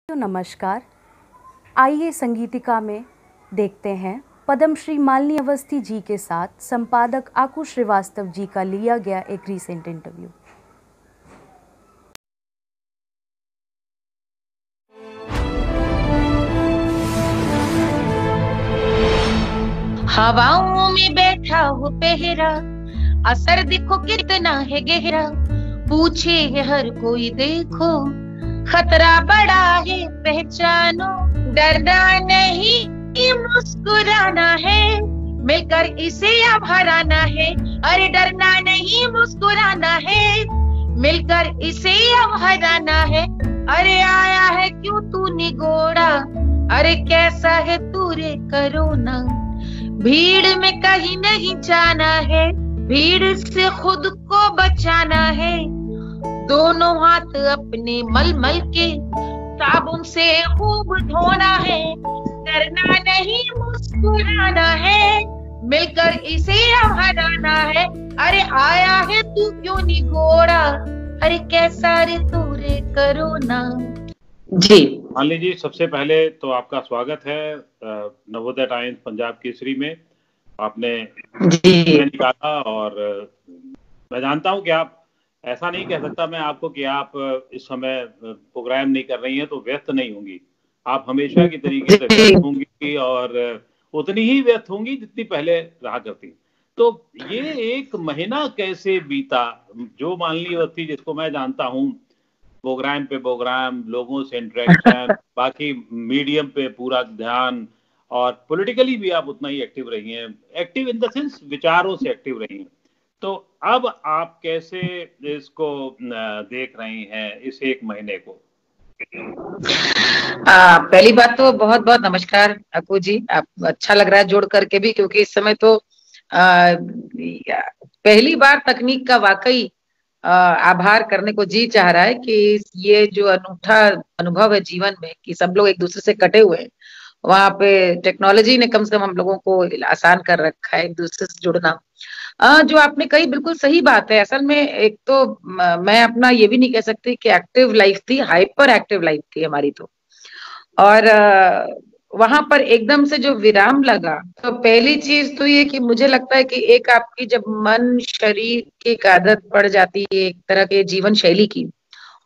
तो नमस्कार। आइए संगीतिका में देखते हैं पद्मश्री मालिनी अवस्थी जी के साथ संपादक आकू श्रीवास्तव जी का लिया गया एक रीसेंट इंटरव्यू। हवाओं में बैठा हो पहरा, असर देखो कितना है गहरा। पूछे है हर कोई देखो, खतरा बड़ा है पहचानो। डरना नहीं मुस्कुराना है, मिलकर इसे अब हराना है। अरे डरना नहीं मुस्कुराना है, मिलकर इसे अब हराना है। अरे आया है क्यों तू निगोड़ा, अरे कैसा है तू रे करोना। भीड़ में कहीं नहीं जाना है, भीड़ से खुद को बचाना है। दोनों हाथ अपने मल के साबुन से खूब धोना है। डरना नहीं मुस्कुराना है, मिलकर इसे अब हराना है। अरे आया है तू क्यों निगोड़ा, अरे कैसा रे तू रे करोना। जी मालिनी जी, सबसे पहले तो आपका स्वागत है नवोदय टाइम्स पंजाब केसरी में। आपने समय निकाला और मैं जानता हूं कि आप ऐसा नहीं कह सकता मैं आपको कि आप इस समय प्रोग्राम नहीं कर रही हैं तो व्यस्त नहीं होंगी। आप हमेशा की तरीके से व्यस्त होंगी और उतनी ही व्यस्त होंगी जितनी पहले रहा करती। तो ये एक महीना कैसे बीता, जो मालिनी अवस्थी जिसको मैं जानता हूँ प्रोग्राम पे प्रोग्राम, लोगों से इंटरेक्शन, बाकी मीडियम पे पूरा ध्यान, और पॉलिटिकली भी आप उतना ही एक्टिव रही हैं, एक्टिव इन द सेंस विचारों से एक्टिव रही हैं। तो अब आप कैसे इसको देख रही हैं इस एक महीने को? पहली बात तो बहुत बहुत नमस्कार अकू जी, आप अच्छा लग रहा है जुड़ करके भी, क्योंकि इस समय तो पहली बार तकनीक का वाकई आभार करने को जी चाह रहा है कि ये जो अनूठा अनुभव है जीवन में कि सब लोग एक दूसरे से कटे हुए हैं, वहां पे टेक्नोलॉजी ने कम से कम हम लोगों को आसान कर रखा है एक दूसरे से जुड़ना। जो आपने कही बिल्कुल सही बात है। असल में एक तो मैं अपना ये भी नहीं कह सकती कि एक्टिव लाइफ थी, हाइपर एक्टिव लाइफ थी हमारी तो। और वहां पर एकदम से जो विराम लगा, तो पहली चीज तो ये कि मुझे लगता है कि एक आपकी जब मन शरीर की एक आदत पड़ जाती है एक तरह के जीवन शैली की,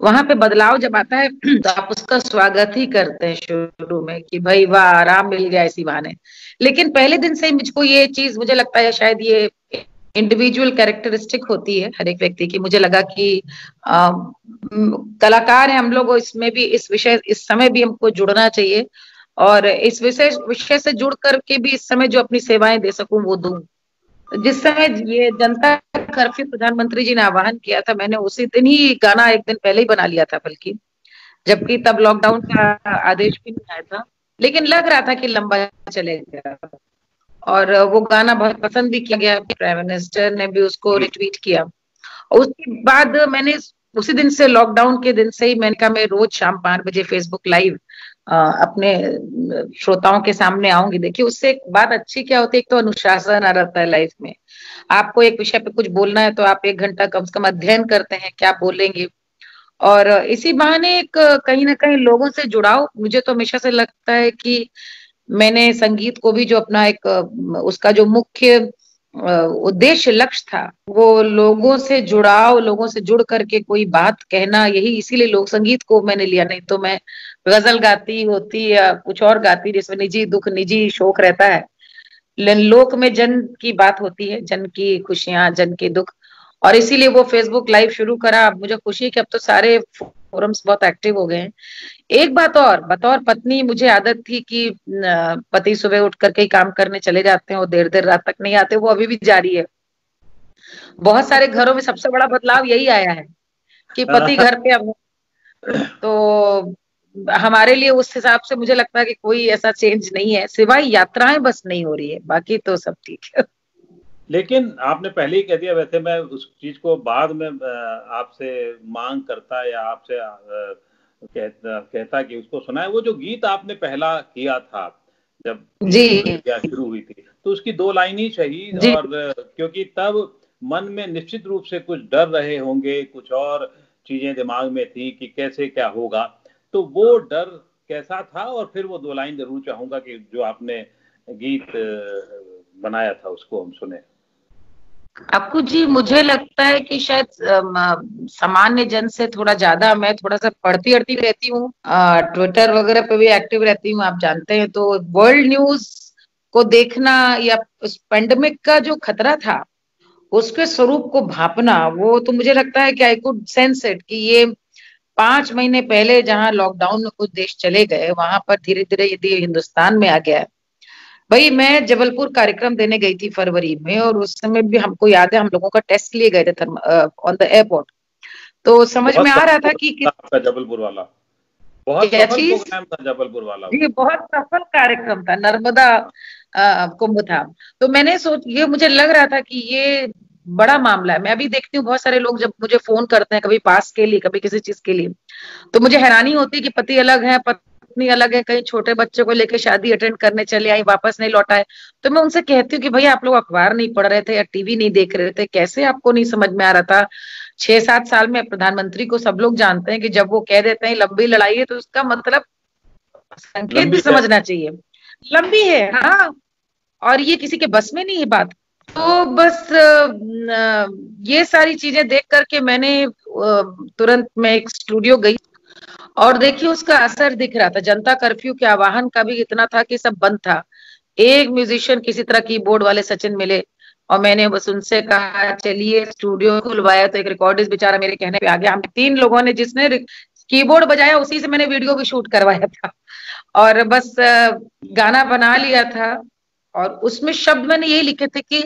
वहां पे बदलाव जब आता है तो आप उसका स्वागत ही करते हैं शुरू में कि भाई वाह आराम मिल गया इसी बहाने। लेकिन पहले दिन से ही मुझको ये चीज, मुझे लगता है शायद ये इंडिविजुअल कैरेक्टरिस्टिक होती है हर एक व्यक्ति की। मुझे लगा कि कलाकार हैं हम लोग, इसमें भी इस समय भी हमको जुड़ना चाहिए और इस विषय से जुड़ करके भी इस समय जो अपनी सेवाएं दे सकूं वो दूं। जिस समय ये जनता कर्फ्यू प्रधानमंत्री जी ने आह्वान किया था, मैंने उसी दिन ही गाना एक दिन पहले ही बना लिया था, बल्कि जबकि तब लॉकडाउन का आदेश भी नहीं आया था, लेकिन लग रहा था कि लंबा चलेगा। और वो गाना बहुत पसंद भी किया गया, प्राइम मिनिस्टर ने भी उसको रिट्वीट किया। उसके बाद मैंने उसी दिन से, लॉकडाउन के दिन से ही मैंने कहा मैं रोज शाम 5 बजे फेसबुक लाइव अपने श्रोताओं के सामने आऊंगी। देखिए उससे एक बात अच्छी क्या होती है, एक तो अनुशासन आ रहता है लाइफ में। आपको एक विषय पे कुछ बोलना है तो आप 1 घंटा कम से कम अध्ययन करते हैं क्या बोलेंगे, और इसी बहाने एक कहीं ना कहीं लोगों से जुड़ाव। मुझे तो हमेशा से लगता है कि मैंने संगीत को भी जो अपना एक उसका जो मुख्य उद्देश्य लक्ष्य था वो लोगों से जुड़ाव, लोगों से जुड़ करके कोई बात कहना, यही इसीलिए लोक संगीत को मैंने लिया। नहीं तो मैं गजल गाती होती या कुछ और गाती जिसमें निजी दुख निजी शोक रहता है, लेकिन लोक में जन की बात होती है, जन की खुशियां, जन के दुख। और इसीलिए वो फेसबुक लाइव शुरू करा। अब मुझे खुशी है कि अब तो सारे फोरम्स बहुत एक्टिव हो गए हैं। एक बात और, बतौर पत्नी मुझे आदत थी कि पति सुबह उठ करके ही काम करने चले जाते हैं, वो देर देर रात तक नहीं आते, वो अभी भी जारी है। बहुत सारे घरों में सबसे बड़ा बदलाव यही आया है कि पति घर पे अब, तो हमारे लिए उस हिसाब से मुझे लगता है कि कोई ऐसा चेंज नहीं है, सिवाय यात्राएं बस नहीं हो रही है, बाकी तो सब ठीक है। लेकिन आपने पहले ही कह दिया, वैसे मैं उस चीज को बाद में आपसे मांग करता या आपसे कहता कि उसको सुना है। वो जो गीत आपने पहला किया था जब जी प्रतिक्रिया शुरू हुई थी, तो उसकी 2 लाइन ही चाहिए, जी और क्योंकि तब मन में निश्चित रूप से कुछ डर रहे होंगे, कुछ और चीजें दिमाग में थी कि कैसे क्या होगा, तो वो डर कैसा था, और फिर वो 2 लाइन जरूर चाहूंगा कि जो आपने गीत बनाया था उसको हम सुने। अक्कू जी, मुझे लगता है कि शायद सामान्य जन से थोड़ा ज्यादा मैं थोड़ा सा पढ़ती अड़ती रहती हूँ, ट्विटर वगैरह पे भी एक्टिव रहती हूँ, आप जानते हैं। तो वर्ल्ड न्यूज को देखना या उस पेंडेमिक का जो खतरा था उसके स्वरूप को भांपना, वो तो मुझे लगता है कि आई कुड सेंस इट कि ये 5 महीने पहले जहां लॉकडाउन में कुछ देश चले गए, वहां पर धीरे धीरे यदि हिंदुस्तान में आ गया है। भाई मैं जबलपुर कार्यक्रम देने गई थी फरवरी में, और उस समय भी हमको याद है हम लोगों का टेस्ट लिए गए थे ऑन द एयरपोर्ट। तो समझ में आ रहा था कि आपका जबलपुर वाला बहुत सफल प्रोग्राम था, जबलपुर वाला ये बहुत सफल कार्यक्रम था, नर्मदा कुंभ था। तो मैंने ये मुझे लग रहा था कि ये बड़ा मामला है। मैं अभी देखती हूँ बहुत सारे लोग जब मुझे फोन करते हैं, कभी पास के लिए, कभी किसी चीज के लिए, तो मुझे हैरानी होती है कि पति अलग है, पत्नी अलग है, कहीं छोटे बच्चे को लेकर शादी अटेंड करने चले आई, वापस नहीं लौटा है। तो मैं उनसे कहती हूँ कि भैया आप लोग अखबार नहीं पढ़ रहे थे या टीवी नहीं देख रहे थे, कैसे आपको नहीं समझ में आ रहा था? 6-7 साल में प्रधानमंत्री को सब लोग जानते हैं कि जब वो कह देते हैं लंबी लड़ाई है, तो उसका मतलब संकेत भी समझना चाहिए, लंबी है। हाँ, और ये किसी के बस में नहीं है बात। तो बस ये सारी चीजें देख करके मैंने तुरंत मैं एक स्टूडियो गई और देखिए उसका असर दिख रहा था। जनता कर्फ्यू के आह्वान का भी इतना था कि सब बंद था। एक म्यूजिशियन किसी तरह कीबोर्ड वाले सचिन मिले और मैंने बस उनसे कहा चलिए स्टूडियो खुलवाया, तो एक रिकॉर्डिस्ट बेचारा मेरे कहने पे आ गया। हम 3 लोगों ने, जिसने कीबोर्ड बजाया उसी से मैंने वीडियो भी शूट करवाया था, और बस गाना बना लिया था। और उसमें शब्द मैंने यही लिखे थे कि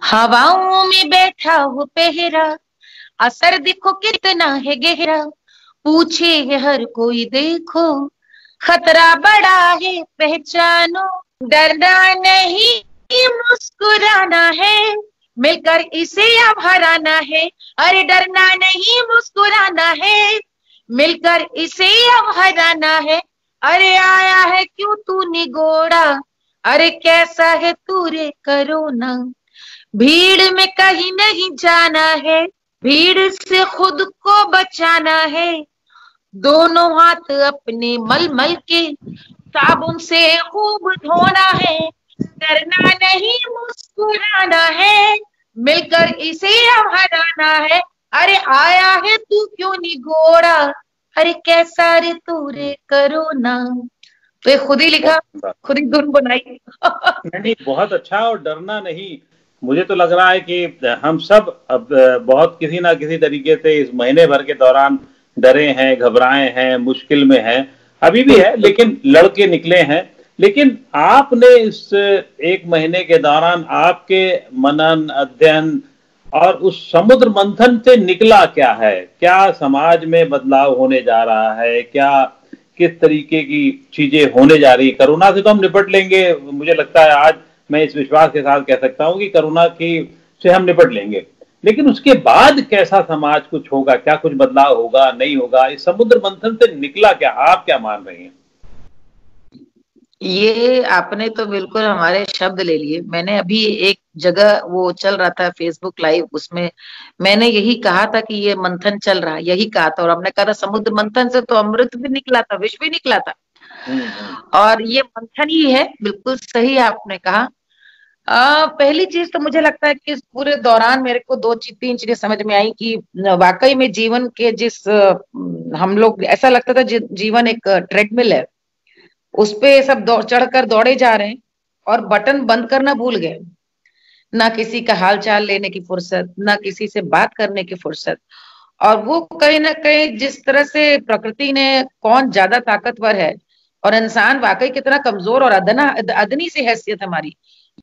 हवाओं में बैठा हो पहरा, असर देखो कितना है गहरा, पूछे है हर कोई देखो, खतरा बड़ा है पहचानो, डरना नहीं मुस्कुराना है, मिलकर इसे अब हराना है। अरे डरना नहीं मुस्कुराना है, मिलकर इसे अब हराना है। अरे आया है क्यों तू निगोड़ा, अरे कैसा है तू रे करोना, भीड़ में कहीं नहीं जाना है, भीड़ से खुद को बचाना है, दोनों हाथ अपने मल मल के साबुन से खूब धोना है, डरना नहीं मुस्कुराना है, मिलकर इसे अब हराना है। अरे आया है तू क्यों निगोड़ा, अरे कैसा रे तू रे करोना। तो ये खुद ही लिखा, खुद ही धुन बनाई। नहीं, बहुत अच्छा। और डरना नहीं, मुझे तो लग रहा है कि हम सब अब बहुत किसी ना किसी तरीके से इस महीने भर के दौरान डरे हैं, घबराए हैं, मुश्किल में हैं, अभी भी है, लेकिन लड़के निकले हैं। लेकिन आपने इस 1 महीने के दौरान आपके मनन, अध्ययन और उस समुद्र मंथन से निकला क्या है? क्या समाज में बदलाव होने जा रहा है? क्या किस तरीके की चीजें होने जा रही? कोरोना से तो हम निपट लेंगे, मुझे लगता है आज मैं इस विश्वास के साथ कह सकता हूं कि कोरोना की से हम निपट लेंगे, लेकिन उसके बाद कैसा समाज कुछ होगा? क्या कुछ बदलाव होगा, नहीं होगा? इस समुद्र मंथन से निकला क्या? आप क्या मान रही हैं? ये आपने तो बिल्कुल हमारे शब्द ले लिए। मैंने अभी एक जगह वो चल रहा था फेसबुक लाइव, उसमें मैंने यही कहा था कि ये मंथन चल रहा है, यही कहा था। और हमने कहा था समुद्र मंथन से तो अमृत भी निकला था, विष भी निकला था, और ये मंथन ही है। बिल्कुल सही आपने कहा। पहली चीज तो मुझे लगता है कि इस पूरे दौरान मेरे को 2-3 चीजें समझ में आई कि वाकई में जीवन के हम लोग ऐसा लगता था जीवन एक ट्रेडमिल है, उस पे सब चढ़कर दौड़े जा रहे हैं और बटन बंद करना भूल गए। ना किसी का हाल चाल लेने की फुर्सत, ना किसी से बात करने की फुर्सत। और वो कहीं ना कहीं जिस तरह से प्रकृति ने कौन ज्यादा ताकतवर है और इंसान वाकई कितना कमजोर और अदनी सी हैसियत हमारी,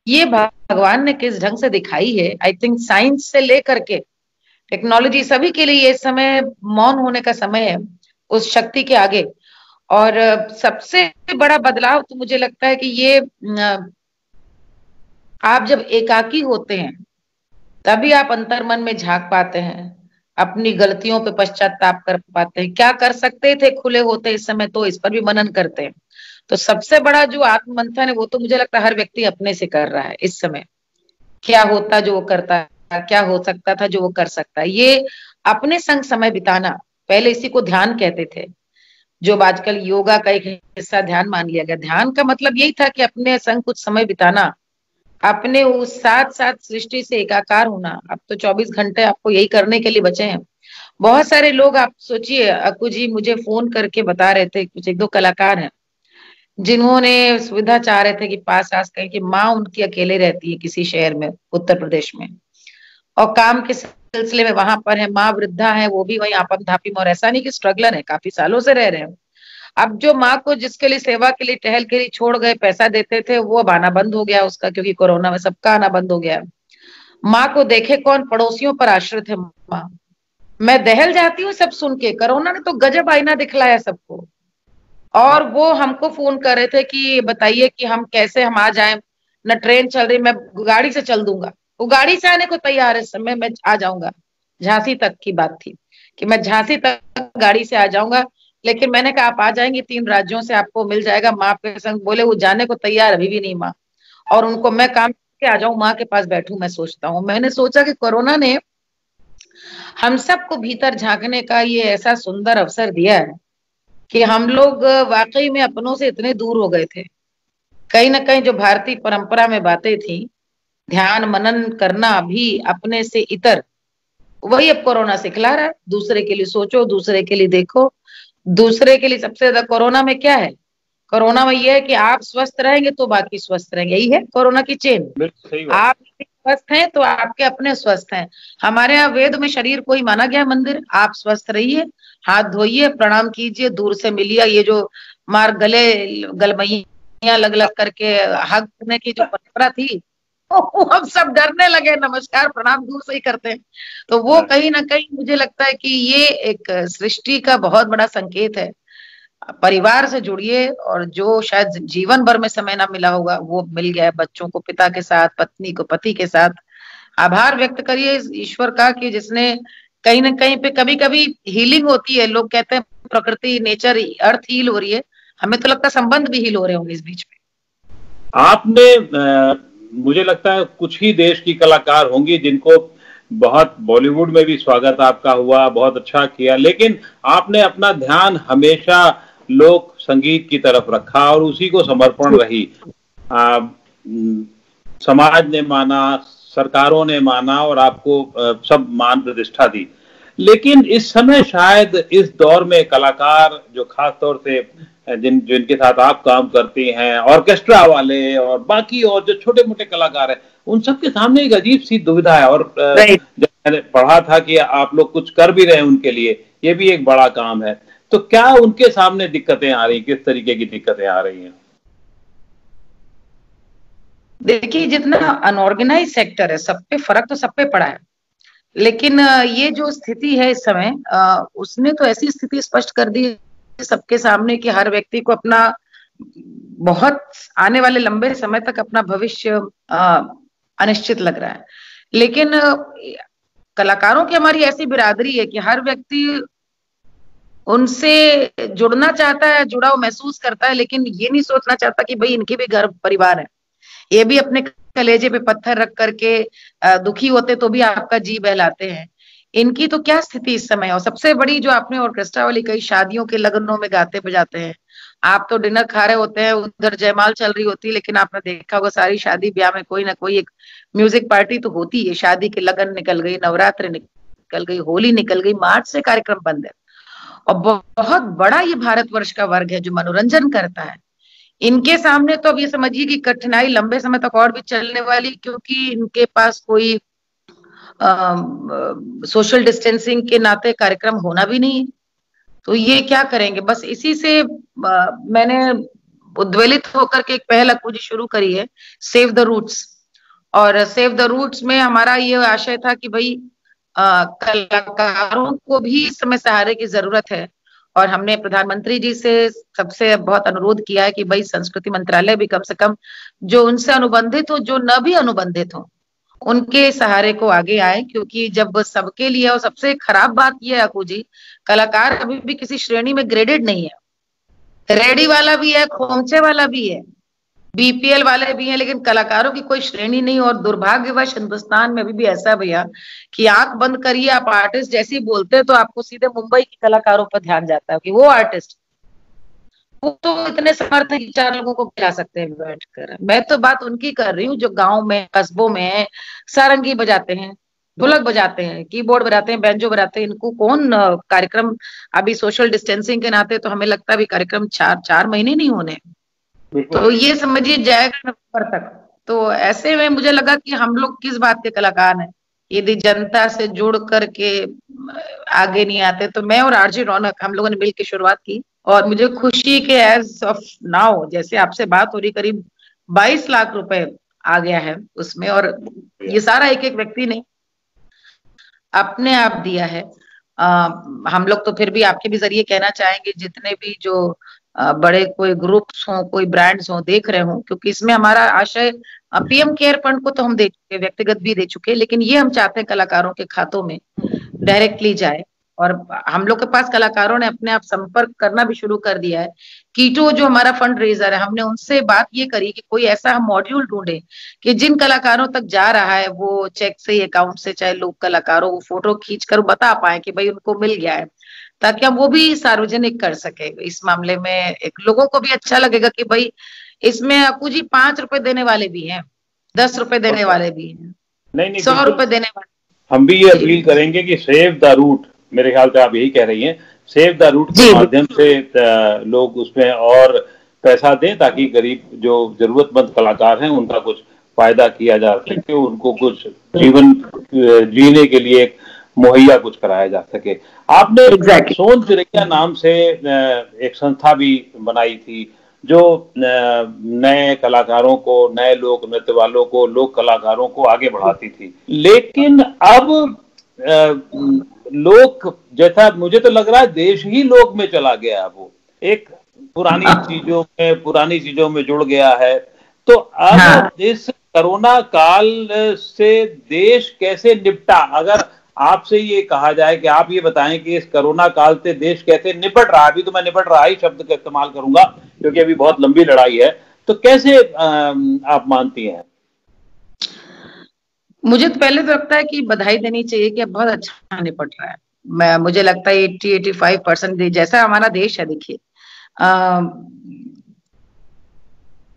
ये भगवान ने किस ढंग से दिखाई है। आई थिंक साइंस से लेकर के टेक्नोलॉजी, सभी के लिए ये समय मौन होने का समय है उस शक्ति के आगे। और सबसे बड़ा बदलाव तो मुझे लगता है कि ये आप जब एकाकी होते हैं तभी आप अंतर्मन में झांक पाते हैं, अपनी गलतियों पे पश्चाताप कर पाते हैं, क्या कर सकते थे खुले होते इस समय, तो इस पर भी मनन करते हैं। तो सबसे बड़ा जो आत्ममंथन है वो तो मुझे लगता है हर व्यक्ति अपने से कर रहा है इस समय। क्या होता जो वो करता है, क्या हो सकता था जो वो कर सकता है, ये अपने संग समय बिताना, पहले इसी को ध्यान कहते थे। जो आजकल योगा का एक हिस्सा ध्यान मान लिया गया। ध्यान का मतलब यही था कि अपने संग कुछ समय बिताना, अपने उस साथ साथ सृष्टि से एकाकार होना। अब तो 24 घंटे आपको यही करने के लिए बचे हैं। बहुत सारे लोग, आप सोचिए अक्कू जी मुझे फोन करके बता रहे थे, कुछ एक दो कलाकार हैं जिन्होंने सुविधा चाह रहे थे कि पास आस कहीं की माँ उनकी अकेले रहती है किसी शहर में उत्तर प्रदेश में, और काम के सिलसिले में वहां पर है, माँ वृद्धा है, वो भी वही आपम धापी में, और ऐसा नहीं कि स्ट्रगलर है, काफी सालों से रह रहे हैं। अब जो माँ को जिसके लिए सेवा के लिए टहल के लिए छोड़ गए, पैसा देते थे, वो अब आना बंद हो गया उसका, क्योंकि कोरोना में सबका आना बंद हो गया। माँ को देखे कौन, पड़ोसियों पर आश्रित है माँ। मैं दहल जाती हूँ सब सुन के। कोरोना ने तो गजब आईना दिखलाया सबको। और वो हमको फोन कर रहे थे कि बताइए कि हम कैसे हम आ जाएं, न ट्रेन चल रही, मैं गाड़ी से चल दूंगा। वो गाड़ी से आने को तैयार है, समय मैं आ जाऊंगा। झांसी तक की बात थी कि मैं झांसी तक गाड़ी से आ जाऊंगा, लेकिन मैंने कहा आप आ जाएंगे, 3 राज्यों से आपको मिल जाएगा माँ के संग। बोले वो जाने को तैयार अभी भी नहीं माँ, और उनको मैं काम के आ जाऊं, माँ के पास बैठूं। मैं सोचता हूँ, मैंने सोचा कि कोरोना ने हम सबको भीतर झांकने का ये ऐसा सुंदर अवसर दिया है कि हम लोग वाकई में अपनों से इतने दूर हो गए थे। कहीं ना कहीं जो भारतीय परंपरा में बातें थी, ध्यान मनन करना भी अपने से इतर, वही अब कोरोना सिखला रहा है। दूसरे के लिए सोचो, दूसरे के लिए देखो, दूसरे के लिए। सबसे ज्यादा कोरोना में क्या है, कोरोना में यह है कि आप स्वस्थ रहेंगे तो बाकी स्वस्थ रहेंगे। यही है कोरोना की चेन। आप स्वस्थ हैं तो आपके अपने स्वस्थ हैं। हमारे यहाँ वेद में शरीर को ही माना गया मंदिर। आप स्वस्थ रहिए, हाथ धोइए, प्रणाम कीजिए, दूर से मिलिए। ये जो मार गले गलमैया लग लग करके हग करने की जो परंपरा थी, वो हम सब डरने लगे, नमस्कार प्रणाम दूर से ही करते हैं। तो वो कहीं ना कहीं मुझे लगता है कि ये एक सृष्टि का बहुत बड़ा संकेत है। परिवार से जुड़िए, और जो शायद जीवन भर में समय ना मिला होगा वो मिल गया है। बच्चों को पिता के साथ, पत्नी को पति के साथ। आभार व्यक्त करिए ईश्वर का कि जिसने कहीं ना कहीं पे कभी कभी हीलिंग होती है। लोग कहते हैं प्रकृति, नेचर, अर्थ हील हो रही है, हमें तो लगता है संबंध भी हील हो रहे होंगे इस बीच में। आपने मुझे लगता है कुछ ही देश की कलाकार होंगी जिनको बहुत बॉलीवुड में भी स्वागत आपका हुआ, बहुत अच्छा किया, लेकिन आपने अपना ध्यान हमेशा लोक संगीत की तरफ रखा और उसी को समर्पण रही। समाज ने माना, सरकारों ने माना और आपको सब मान प्रतिष्ठा दी। लेकिन इस समय शायद इस दौर में कलाकार जो खास तौर से जिनके साथ आप काम करती हैं, ऑर्केस्ट्रा वाले और बाकी और जो छोटे मोटे कलाकार हैं, उन सबके सामने एक अजीब सी दुविधा है। और जब मैंने पढ़ा था कि आप लोग कुछ कर भी रहे हैं उनके लिए, ये भी एक बड़ा काम है। तो क्या उनके सामने दिक्कतें आ रही, किस तरीके की दिक्कतें आ रही हैं? देखिए, जितना अनऑर्गेनाइज सेक्टर है, सब पे फर्क तो सब पे पड़ा है, लेकिन ये जो स्थिति है इस समय, उसने तो ऐसी स्थिति स्पष्ट कर दी सबके सामने कि हर व्यक्ति को अपना बहुत आने वाले लंबे समय तक अपना भविष्य अनिश्चित लग रहा है। लेकिन कलाकारों की हमारी ऐसी बिरादरी है कि हर व्यक्ति उनसे जुड़ना चाहता है, जुड़ाव महसूस करता है, लेकिन ये नहीं सोचना चाहता कि भाई इनके भी घर परिवार है। ये भी अपने कलेजे पे पत्थर रख करके दुखी होते तो भी आपका जी बहलाते हैं। इनकी तो क्या स्थिति इस समय। और सबसे बड़ी जो आपने ऑर्केस्ट्रा वाली कई शादियों के लगनों में गाते बजाते हैं, आप तो डिनर खा रहे होते हैं, उधर जयमाल चल रही होती है, लेकिन आपने देखा होगा सारी शादी ब्याह में कोई ना कोई एक म्यूजिक पार्टी तो होती है। शादी के लगन निकल गई, नवरात्र निकल गई, होली निकल गई, मार्च से कार्यक्रम बंद है। और बहुत बड़ा ये भारतवर्ष का वर्ग है जो मनोरंजन करता है। इनके सामने तो अब ये समझिए कि कठिनाई लंबे समय तक और भी चलने वाली, क्योंकि इनके पास कोई सोशल डिस्टेंसिंग के नाते कार्यक्रम होना भी नहीं है। तो ये क्या करेंगे। बस इसी से मैंने उद्वेलित होकर के एक पहल अक्कू जी शुरू करी है, सेव द रूट्स। और सेव द रूट्स में हमारा ये आशय था कि भाई कलाकारों को भी इस समय सहारे की जरूरत है। और हमने प्रधानमंत्री जी से सबसे बहुत अनुरोध किया है कि भाई संस्कृति मंत्रालय भी कम से कम जो उनसे अनुबंधित हो, जो न भी अनुबंधित हो, उनके सहारे को आगे आए। क्योंकि जब सबके लिए, और सबसे खराब बात यह है अक्कू जी, कलाकार अभी भी किसी श्रेणी में ग्रेडेड नहीं है। रेडी वाला भी है, खोमचे वाला भी है, बीपीएल वाले भी हैं, लेकिन कलाकारों की कोई श्रेणी नहीं। और दुर्भाग्यवश हिंदुस्तान में अभी भी ऐसा भैया कि आंख बंद करिए, आप आर्टिस्ट जैसे ही बोलते हैं तो आपको सीधे मुंबई के कलाकारों पर ध्यान जाता है कि वो आर्टिस्ट। तो इतने समर्थ हैं कि 4 लोगों को खिला सकते हैं बैठकर। मैं तो बात उनकी कर रही हूँ जो गांव में, कस्बों में सारंगी बजाते हैं, ढोलक बजाते हैं, कीबोर्ड बजाते हैं, बैंजो बजाते हैं। इनको कौन कार्यक्रम, अभी सोशल डिस्टेंसिंग के नाते तो हमें लगता है अभी कार्यक्रम 4 महीने नहीं होने, तो ये समझिए जाएगा नवंबर तक। तो ऐसे में मुझे लगा कि हम लोग किस बात के कलाकार हैं यदि जनता से जुड़ करके आगे नहीं आते। तो मैं और आरजे रौनक हम लोगों ने मिलकर शुरुआत की, और मुझे खुशी के एज ऑफ नाउ जैसे आपसे बात हो रही करीब 22 लाख रुपए आ गया है उसमें, और ये सारा एक एक व्यक्ति ने अपने आप दिया है। हम लोग तो फिर भी आपके भी जरिए कहना चाहेंगे जितने भी जो बड़े कोई ग्रुप्स हों, कोई ब्रांड्स हों, देख रहे हों, क्योंकि इसमें हमारा आशय पीएम केयर फंड को तो हम दे चुके, व्यक्तिगत भी दे चुके, लेकिन ये हम चाहते हैं कलाकारों के खातों में डायरेक्टली जाए। और हम लोग के पास कलाकारों ने अपने आप संपर्क करना भी शुरू कर दिया है। कीटो जो हमारा फंड रेजर है, हमने उनसे बात ये करी कि कोई ऐसा हम मॉड्यूल ढूंढे कि जिन कलाकारों तक जा रहा है वो चेक से, अकाउंट से, चाहे लोग कलाकारों वो फोटो खींच कर बता पाए कि भाई उनको मिल गया है, ताकि हम वो भी सार्वजनिक कर सके। इस मामले में एक लोगों को भी अच्छा लगेगा कि भाई इसमें अकू जी 5 रुपए देने वाले भी हैं, 10 रुपए देने वाले भी हैं, नहीं 100 रुपए देने वाले। हम भी ये अपील करेंगे कि सेव द रूट, मेरे ख्याल से आप यही कह रही हैं, सेव द रूट के माध्यम से लोग उसमें और पैसा दें ताकि गरीब जो जरूरतमंद कलाकार हैं उनका कुछ फायदा किया जा सके, उनको कुछ जीवन जीने के लिए मुहैया कुछ कराया जा सके। आपने सोन चिरैया नाम से एक संस्था भी बनाई थी जो नए कलाकारों को, नए लोक नृत्य वालों को, लोक कलाकारों को आगे बढ़ाती थी। लेकिन अब लोक, जैसा मुझे तो लग रहा है देश ही लोक में चला गया, वो एक पुरानी चीजों में जुड़ गया है। तो अब इस कोरोना काल से देश कैसे निपटा? अगर आपसे ये कहा जाए कि आप ये बताएं कि इस कोरोना काल से देश कैसे निपट रहा, अभी तो मैं निपट रहा ही शब्द का इस्तेमाल करूंगा क्योंकि अभी बहुत लंबी लड़ाई है, तो कैसे आप मानती हैं? मुझे तो पहले तो लगता है कि बधाई देनी चाहिए कि अब बहुत अच्छा निपट रहा है। मुझे लगता है 80-85% जैसा हमारा देश है, देखिए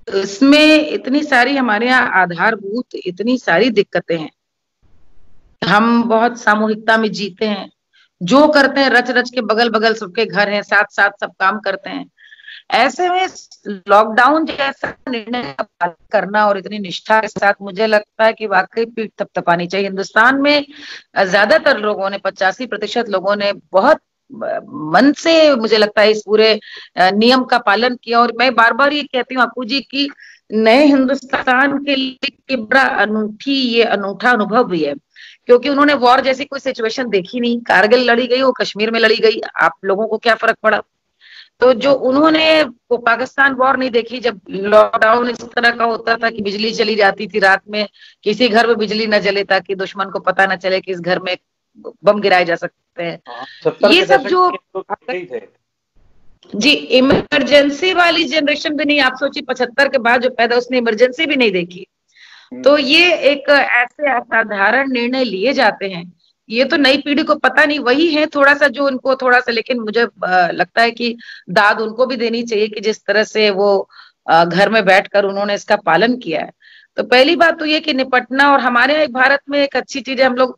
इसमें इतनी सारी हमारे यहाँ आधारभूत इतनी सारी दिक्कतें हैं, हम बहुत सामूहिकता में जीते हैं, जो करते हैं रच रच के, बगल बगल सबके घर हैं, साथ साथ सब काम करते हैं। ऐसे में लॉकडाउन जैसा निर्णय करना और इतनी निष्ठा के साथ, मुझे लगता है कि वाकई पीठ थपथपानी चाहिए। हिंदुस्तान में ज्यादातर लोगों ने, 85% लोगों ने बहुत मन से मुझे लगता है इस पूरे नियम का पालन किया। और मैं बार बार ये कहती हूँ आपू जी की नए हिंदुस्तान के लिए बड़ा अनूठा अनुभव भी है, क्योंकि उन्होंने वॉर जैसी कोई सिचुएशन देखी नहीं। कारगिल लड़ी गई, वो कश्मीर में लड़ी गई, आप लोगों को क्या फर्क पड़ा? तो जो उन्होंने वो पाकिस्तान वॉर नहीं देखी, जब लॉकडाउन इस तरह का होता था कि बिजली चली जाती थी रात में, किसी घर में बिजली न जले ताकि दुश्मन को पता न चले कि इस घर में बम गिराए जा सकते हैं। ये सब जो जी इमरजेंसी वाली जनरेशन भी नहीं, आप सोचिए 75 के बाद जो पैदा, उसने इमरजेंसी भी नहीं देखी। तो ये एक ऐसे असाधारण निर्णय लिए जाते हैं, ये तो नई पीढ़ी को पता नहीं, वही है थोड़ा सा जो उनको थोड़ा सा, लेकिन मुझे लगता है कि दाद उनको भी देनी चाहिए कि जिस तरह से वो घर में बैठकर उन्होंने इसका पालन किया है। तो पहली बात तो ये कि निपटना, और हमारे यहाँ भारत में एक अच्छी चीज है, हम लोग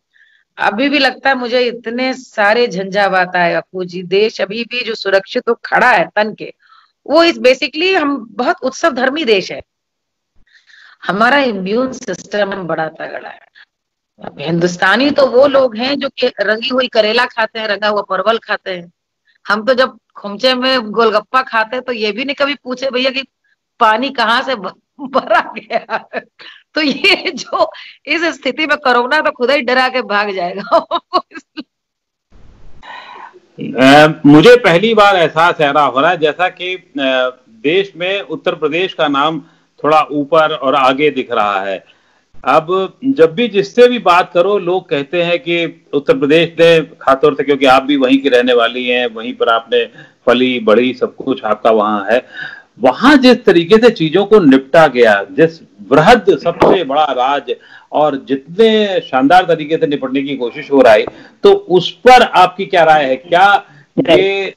अभी भी लगता है मुझे इतने सारे झंझावात आए अपू जी, देश अभी भी जो सुरक्षित तो खड़ा है तन के, वो इस बेसिकली हम बहुत उत्सव धर्मी देश है, हमारा इम्यून सिस्टम बड़ा तगड़ा है। अब हिंदुस्तानी तो वो लोग हैं जो कि रंगी हुई करेला खाते हैं, रंगा हुआ परवल खाते हैं। हम तो जब खुमचे में गोलगप्पा खाते हैं तो ये भी नहीं कभी पूछे भैया कि पानी कहाँ से भरा गया। तो ये जो इस स्थिति में कोरोना तो खुदा ही डरा के भाग जाएगा। मुझे पहली बार एहसास ऐसा हो रहा है जैसा कि देश में उत्तर प्रदेश का नाम थोड़ा ऊपर और आगे दिख रहा है। अब जब भी जिससे भी बात करो, लोग कहते हैं कि उत्तर प्रदेश ने, खासतौर से क्योंकि आप भी वहीं की रहने वाली हैं, वहीं पर आपने फली बड़ी, सब कुछ आपका वहां है, वहां जिस तरीके से चीजों को निपटा गया, जिस बृहद सबसे बड़ा राज, और जितने शानदार तरीके से निपटने की कोशिश हो रहा है, तो उस पर आपकी क्या राय है? क्या ये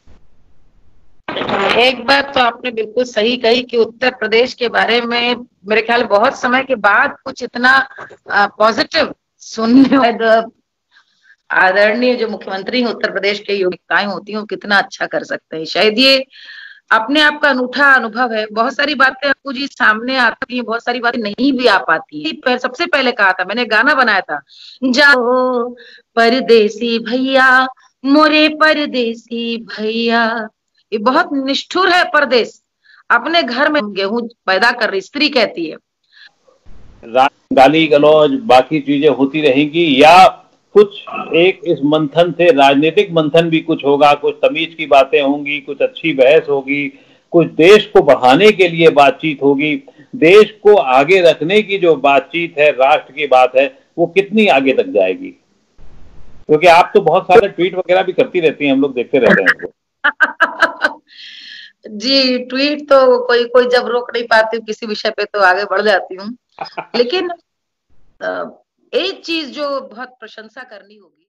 एक बात तो आपने बिल्कुल सही कही कि उत्तर प्रदेश के बारे में मेरे ख्याल बहुत समय के बाद कुछ इतना पॉजिटिव सुनने। आदरणीय जो मुख्यमंत्री हैं उत्तर प्रदेश के, योग्यताएं होती हैं वो कितना अच्छा कर सकते हैं। शायद ये अपने आप का अनूठा अनुभव है। बहुत सारी बातें आपको जी सामने आती हैं, बहुत सारी बातें नहीं भी आ पाती है। सबसे पहले कहा था, मैंने गाना बनाया था, जाओ परदेसी भैया मोरे परदेसी भैया। ये बहुत निष्ठुर है परदेश, अपने घर में गेहूं पैदा कर रही स्त्री कहती है। गाली गलौज बाकी चीजें होती रहेंगी, या कुछ एक इस मंथन से राजनीतिक मंथन भी कुछ होगा, कुछ तमीज की बातें होंगी, कुछ अच्छी बहस होगी, कुछ देश को बढ़ाने के लिए बातचीत होगी, देश को आगे रखने की जो बातचीत है, राष्ट्र की बात है, वो कितनी आगे तक जाएगी? क्योंकि आप तो बहुत सारे ट्वीट वगैरह भी करती रहती हैं, हम लोग देखते रहते हैं। जी ट्वीट तो कोई कोई जब रोक नहीं पाती हूँ किसी विषय पे तो आगे बढ़ जाती हूँ। लेकिन एक चीज जो बहुत प्रशंसा करनी होगी।